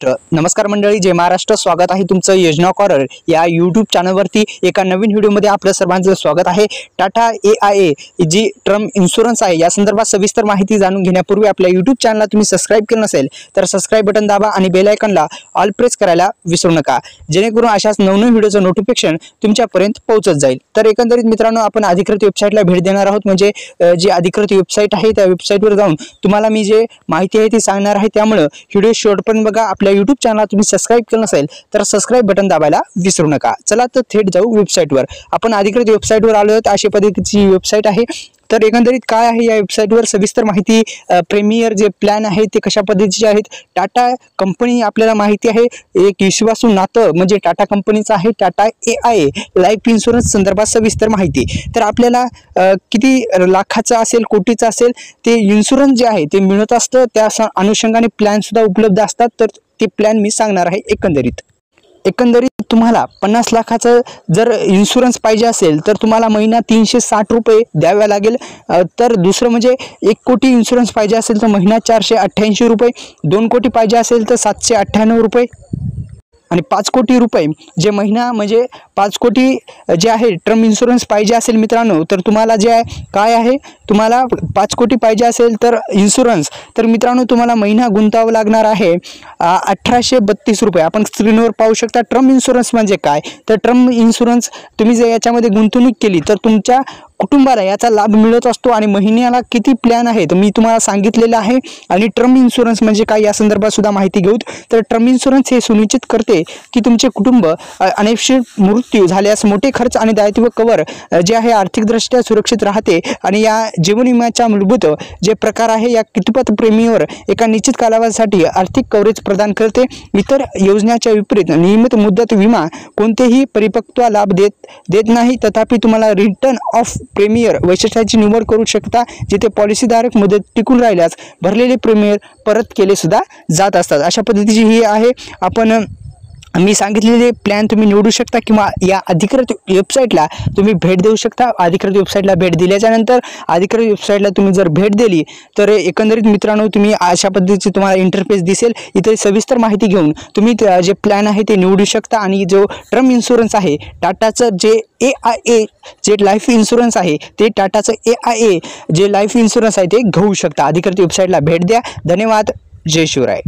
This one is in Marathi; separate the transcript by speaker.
Speaker 1: नमस्कार मंडळी, जय महाराष्ट्र. स्वागत आहे तुमचं योजना कॉर्नर या यूट्यूब चॅनलवरती. एका नवीन व्हिडिओमध्ये आपलं सर्वांचं स्वागत आहे. टाटा AIA जी टर्म इन्शुरन्स आहे या संदर्भात सविस्तर माहिती जाणून घेण्यापूर्वी आपल्या यूट्यूब चॅनलला तुम्ही सबस्क्राईब केलं नसेल तर सबस्क्राईब बटन दाबा आणि बेल आयकॉनला ऑल प्रेस करायला विसरू नका, जेणेकरून अशाच नवनवीन व्हिडिओचं नोटिफिकेशन तुमच्यापर्यंत पोहोचत जाईल. तर एकंदरीत मित्रांनो, आपण अधिकृत वेबसाईटला भेट देणार आहोत. म्हणजे जी अधिकृत वेबसाईट आहे त्या वेबसाईटवर जाऊन तुम्हाला मी जे माहिती आहे ती सांगणार आहे. त्यामुळे व्हिडिओ शेवटपर्यंत बघा. आपल्या यूट्यूब चॅनलला तुम्ही सबस्क्राईब केलं नसेल तर सबस्क्राईब बटन दाबायला विसरू नका. चला तर थेट जाऊ वेबसाईटवर. आपण अधिकृत वेबसाईटवर आलो आहोत. अशा पद्धतीची वेबसाईट आहे. तर एकंदरीत काय आहे या वेबसाईटवर सविस्तर माहिती, प्रीमियर जे प्लॅन आहे ते कशा पद्धतीचे आहेत. टाटा कंपनी आपल्याला माहिती आहे एक विश्वासू नातं म्हणजे टाटा कंपनीचं आहे. टाटा AIA लाईफ इन्शुरन्स संदर्भात सविस्तर माहिती. तर आपल्याला किती लाखाचं असेल, कोटीचं असेल, ते इन्शुरन्स जे आहे ते मिळत असतं. त्या अनुषंगाने प्लॅन सुद्धा उपलब्ध असतात. तर ते प्लॅन मी सांगणार आहे. एकंदरीत तुम्हाला 50 लाखाचं जर इन्शुरन्स पाहिजे असेल तर तुम्हाला महिना 360 रुपये द्यावे लागेल. तर दुसरं म्हणजे 1 कोटी इन्शुरन्स पाहिजे असेल तर महिना 488 रुपये, 2 कोटी पाहिजे असेल तर 798 रुपये आणि 5 कोटी रुपये जे महिना म्हणजे 5 कोटी जे आहे टर्म इन्शुरन्स पाहिजे असेल मित्रांनो, तर तुम्हाला जे आहे काय आहे, तुम्हाला 5 कोटी पाहिजे असेल तर इन्शुरन्स, तर मित्रांनो तुम्हाला महिना गुंतावं लागणार आहे 1832 रुपये. आपण स्क्रीनवर पाहू शकता. टर्म इन्शुरन्स म्हणजे काय, तर टर्म इन्शुरन्स तुम्ही जर याच्यामध्ये गुंतवणूक केली तर तुमच्या कुटुंबाला याचा लाभ मिळत असतो. आणि महिन्याला किती प्लॅन आहे तर मी तुम्हाला सांगितलेलं आहे. आणि टर्म इन्शुरन्स म्हणजे काय या संदर्भात सुद्धा माहिती घेऊ. तर टर्म इन्शुरन्स हे सुनिश्चित करते की तुमचे कुटुंब अनपेक्षित मृत्यू झाल्यास मोठे खर्च आणि दायित्व कव्हर जे आहे आर्थिकदृष्ट्या सुरक्षित राहते. आणि या जीवन विम्याच्या मूलभूत जे प्रकार आहे या कितपत प्रीमियमवर एका निश्चित कालावधीसाठी आर्थिक कव्हरेज प्रदान करते. इतर योजनेच्या विपरीत नियमित मुदत विमा कोणतेही परिपक्व लाभ देत नाही. तथापि तुम्हाला रिटर्न ऑफ प्रीमियर वैशिष्ट्याची निवड करू शकता, जिथे पॉलिसीधारक मुदत टिकून राहिल्यास भरलेले प्रीमियर परत केले सुद्धा जात असतात. अशा पद्धतीची ही आहे. मी सांगितलेले प्लॅन तुम्ही निवडू शकता किंवा या अधिकृत वेबसाईटला तुम्ही भेट देऊ शकता. अधिकृत वेबसाईटला भेट दिल्याच्या नंतर अधिकृत वेबसाईटला तुम्ही जर भेट दिली तर एकंदरीत मित्रांनो तुम्ही अशा पद्धतीची तुम्हाला इंटरफेस दिसेल. इथे सविस्तर माहिती घेऊन तुम्ही जे प्लॅन आहे ते निवडू शकता. आणि जो टर्म इन्शुरन्स आहे टाटाचं जे AIA जे लाईफ इन्शुरन्स आहे ते टाटाचं AIA जे लाईफ इन्शुरन्स आहे ते घेऊ शकता. अधिकृत वेबसाईटला भेट द्या. धन्यवाद. जय शिवराय.